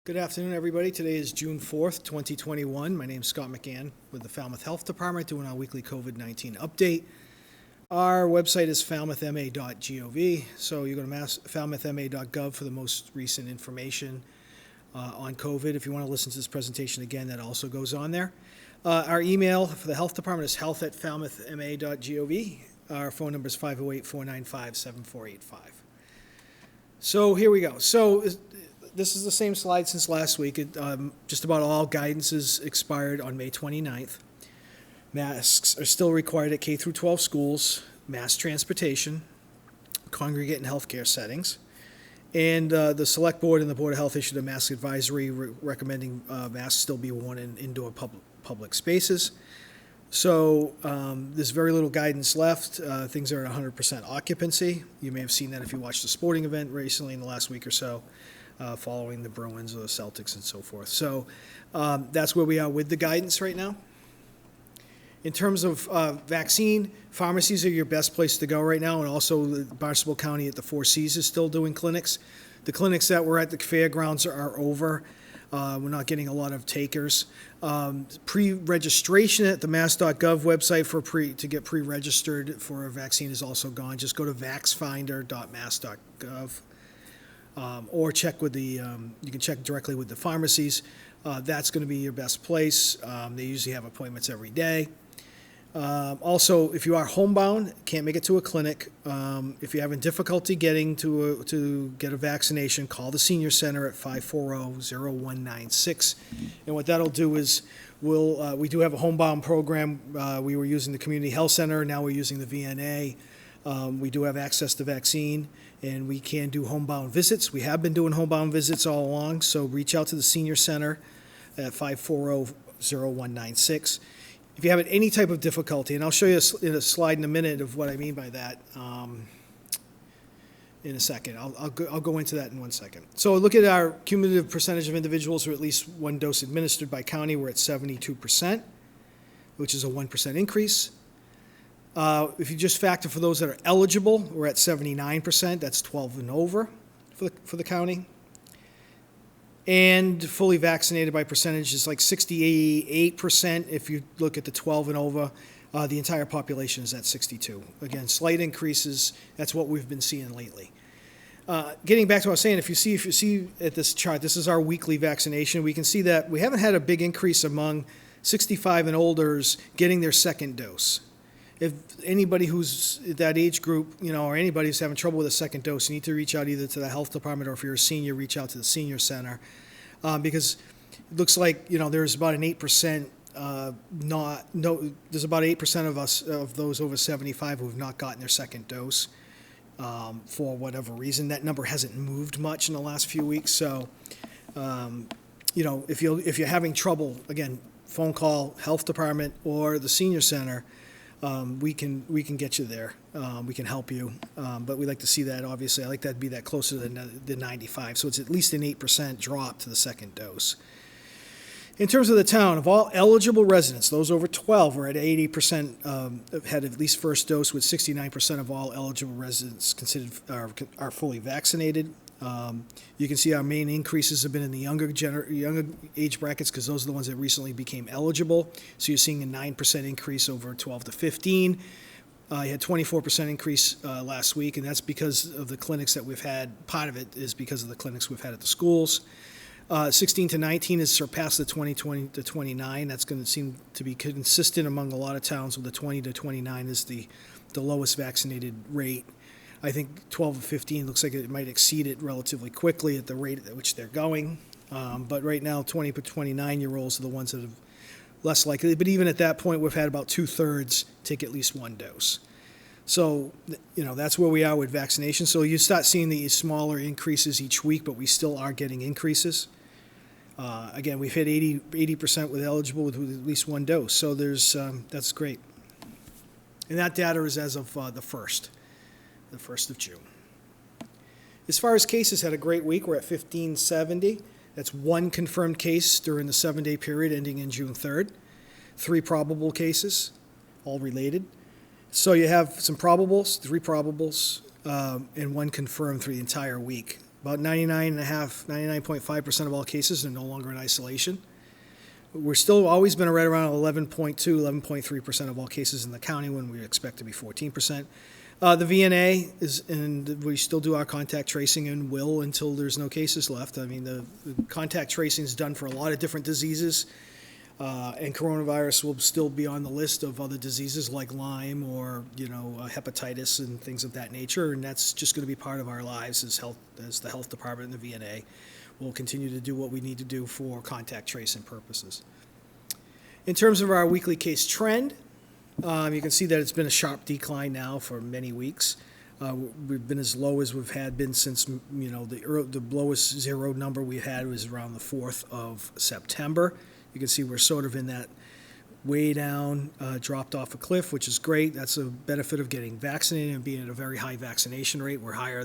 Good afternoon, everybody. Today is June 4th, 2021. My name is Scott McGann with the Falmouth Health Department doing our weekly COVID-19 update. Our website is falmouthma.gov, so you go to falmouthma.gov for the most recent information on COVID. If you want to listen to this presentation again, that also goes on there. Our email for the Health Department is health@falmouthma.gov. Our phone number is 508-495-7485. So here we go. This is the same slide since last week. Just about all guidance is expired on May 29th. Masks are still required at K through 12 schools, mass transportation, congregate and healthcare settings. And the Select Board and the Board of Health issued a mask advisory recommending masks still be worn in indoor public spaces. So there's very little guidance left. Things are at 100% occupancy. You may have seen that if you watched a sporting event recently in the last week or so. Following the Bruins or the Celtics and so forth. So that's where we are with the guidance right now. In terms of vaccine, pharmacies are your best place to go right now, and also Barnstable County at the Four Seas is still doing clinics. The clinics that were at the fairgrounds are over. We're not getting a lot of takers. Pre-registration at the mass.gov website to get pre-registered for a vaccine is also gone. Just go to vaxfinder.mass.gov. Or check with you can check directly with the pharmacies. That's going to be your best place. They usually have appointments every day. Also, if you are homebound, can't make it to a clinic, if you're having difficulty getting to get a vaccination, call the senior center at 540-0196. And what that'll do is we do have a homebound program. We were using the community health center. Now we're using the VNA. We do have access to vaccine, and we can do homebound visits. We have been doing homebound visits all along, so reach out to the senior center at 540-0196. If you have any type of difficulty, and I'll show you in a slide in a minute of what I mean by that in a second. I'll go into that in 1 second. So look at our cumulative percentage of individuals who at least one dose administered by county. We're at 72%, which is a 1% increase. If you just factor for those that are eligible, we're at 79%. That's 12 and over for the county. And fully vaccinated by percentage is like 68%. If you look at the 12 and over, the entire population is at 62. Again, slight increases. That's what we've been seeing lately. Getting back to what I was saying, if you see at this chart, this is our weekly vaccination. We can see that we haven't had a big increase among 65 and olders getting their second dose. If anybody who's that age group, or anybody who's having trouble with a second dose, you need to reach out either to the health department, or if you're a senior, reach out to the senior center, because it looks like there's about an 8%. There's about 8% of those over 75 who have not gotten their second dose for whatever reason. That number hasn't moved much in the last few weeks. So, if you're having trouble, again, phone call health department or the senior center. We can get you there. We can help you, but we like to see that. Obviously, I like that to be that closer than the 95. So it's at least an 8% drop to the second dose. In terms of the town, of all eligible residents, those over 12 are at 80% had at least first dose, with 69% of all eligible residents considered are fully vaccinated. You can see our main increases have been in the younger age brackets, because those are the ones that recently became eligible. So you're seeing a 9% increase over 12 to 15. You had 24% increase last week, and that's because of the clinics that we've had. Part of it is because of the clinics we've had at the schools. 16 to 19 has surpassed the 20 to 29. That's going to seem to be consistent among a lot of towns, with the 20 to 29 is the lowest vaccinated rate. I think 12 to 15 looks like it might exceed it relatively quickly at the rate at which they're going. But right now, 20 to 29-year-olds are the ones that have less likely. But even at that point, we've had about 2/3 take at least one dose. So, that's where we are with vaccination. So you start seeing these smaller increases each week, but we still are getting increases. Again, we've hit 80% with eligible with at least one dose. So that's great. And that data is as of the 1st of June. As far as cases, had a great week. We're at 1570. That's one confirmed case during the 7-day period ending in June 3rd. 3 probable cases, all related. So you have some probables, 3 probables, and 1 confirmed through the entire week. About 99.5% of all cases are no longer in isolation. We're still always been right around 11.3% of all cases in the county when we expect to be 14%. The VNA is, and we still do our contact tracing and will until there's no cases left. I mean, the contact tracing is done for a lot of different diseases, and coronavirus will still be on the list of other diseases like Lyme or, hepatitis and things of that nature, and that's just going to be part of our lives as the health department and the VNA. We'll continue to do what we need to do for contact tracing purposes. In terms of our weekly case trend, you can see that it's been a sharp decline now for many weeks. We've been as low as we've been since, the lowest zero number we had was around the 4th of September. You can see we're sort of in that way down, dropped off a cliff, which is great. That's a benefit of getting vaccinated and being at a very high vaccination rate. I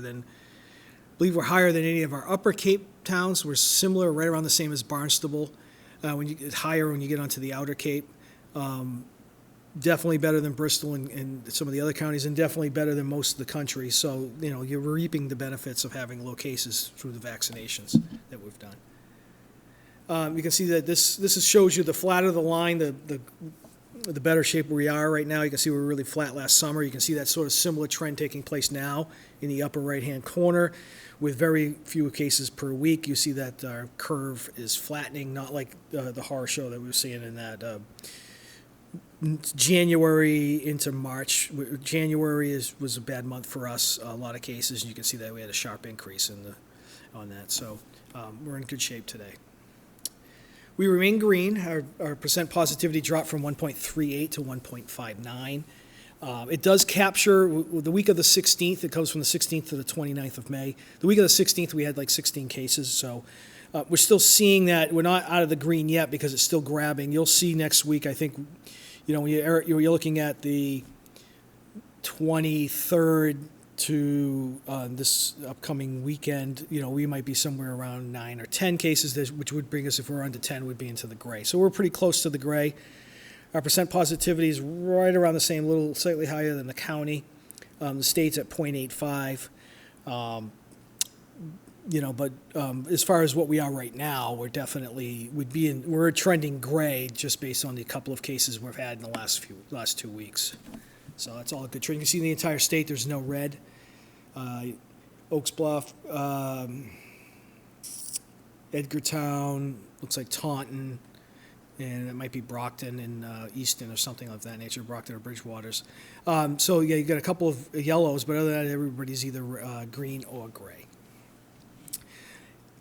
believe we're higher than any of our upper Cape towns. We're similar, right around the same as Barnstable. When you get higher, when you get onto the outer Cape, definitely better than Bristol and some of the other counties, and definitely better than most of the country. So, you're reaping the benefits of having low cases through the vaccinations that we've done. You can see that this shows you the flatter the line, the better shape we are right now. You can see we were really flat last summer. You can see that sort of similar trend taking place now in the upper right-hand corner with very few cases per week. You see that our curve is flattening, not like the horror show that we were seeing in that January into March. January was a bad month for us, a lot of cases, and you can see that we had a sharp increase on that. So we're in good shape today. We remain green. Our percent positivity dropped from 1.38 to 1.59. It does capture the week of the 16th. It goes from the 16th to the 29th of May. The week of the 16th, we had like 16 cases. So we're still seeing that. We're not out of the green yet because it's still grabbing. You'll see next week, I think, when you're looking at the 23rd to this upcoming weekend, we might be somewhere around 9 or 10 cases, which would bring us, if we're under 10, would be into the gray. So we're pretty close to the gray. Our percent positivity is right around the same, little slightly higher than the county. The state's at 0.85. But as far as what we are right now, we're trending gray just based on the couple of cases we've had in the last 2 weeks. So that's all a good trend. You can see in the entire state there's no red. Oaks Bluff, Edgartown, looks like Taunton, and it might be Brockton and Easton or something of that nature, Brockton or Bridgewaters. So yeah, you got a couple of yellows, but other than that, everybody's either green or gray.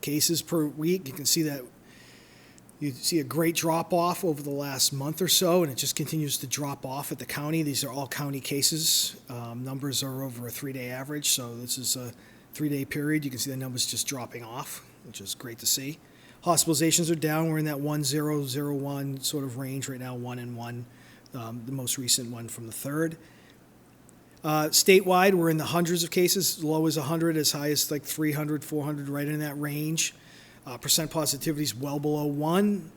Cases per week, you can see that you see a great drop-off over the last month or so, and it just continues to drop off at the county. These are all county cases. Numbers are over a 3-day average, so this is a 3-day period. You can see the numbers just dropping off, which is great to see. Hospitalizations are down. We're in that 1,001 sort of range right now, 1 and 1, the most recent one from the 3rd. Statewide, we're in the hundreds of cases, as low as 100, as high as like 300, 400, right in that range. Percent positivity is well below 1.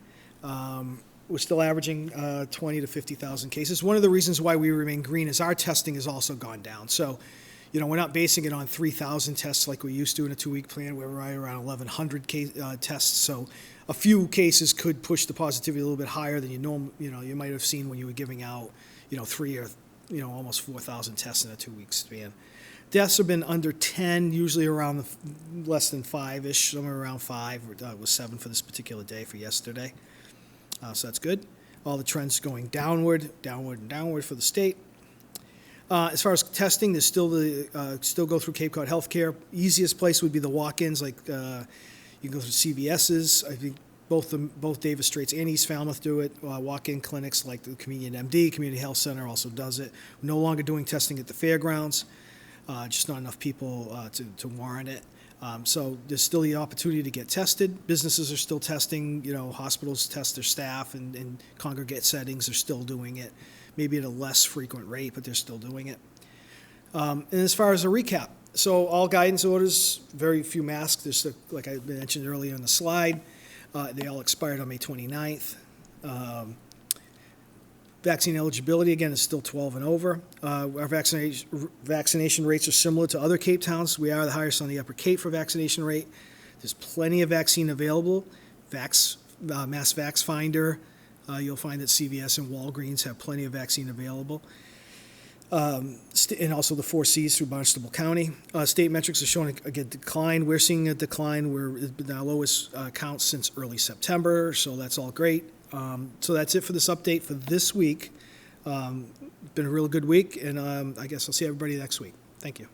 We're still averaging 20 to 50,000 cases. One of the reasons why we remain green is our testing has also gone down. So, we're not basing it on 3,000 tests like we used to in a 2-week plan. We're right around 1,100 tests. So a few cases could push the positivity a little bit higher than you might have seen when you were giving out, 3 or, almost 4,000 tests in a 2-week span. Deaths have been under 10, usually around less than 5-ish, somewhere around 5. It was 7 for this particular day for yesterday. So that's good. All the trends going downward, and downward for the state. As far as testing, there's still still go through Cape Cod Healthcare. Easiest place would be the walk-ins, like you can go through CVS's. I think both Davis Straits and East Falmouth do it. Walk-in clinics like the Convenient MD, Community Health Center also does it. We're no longer doing testing at the fairgrounds. Just not enough people to warrant it. So there's still the opportunity to get tested. Businesses are still testing. Hospitals test their staff, and congregate settings are still doing it. Maybe at a less frequent rate, but they're still doing it. And as far as a recap, so all guidance orders, very few masks. There's, like I mentioned earlier on the slide, they all expired on May 29th. Vaccine eligibility, again, is still 12 and over. Our vaccination rates are similar to other Cape towns. We are the highest on the Upper Cape for vaccination rate. There's plenty of vaccine available. Mass Vax Finder, you'll find that CVS and Walgreens have plenty of vaccine available. And also the 4 Cs through Barnstable County. State metrics are showing a decline. We're seeing a decline. We're at our lowest count since early September, so that's all great. So that's it for this update for this week. Been a real good week, and I guess I'll see everybody next week. Thank you.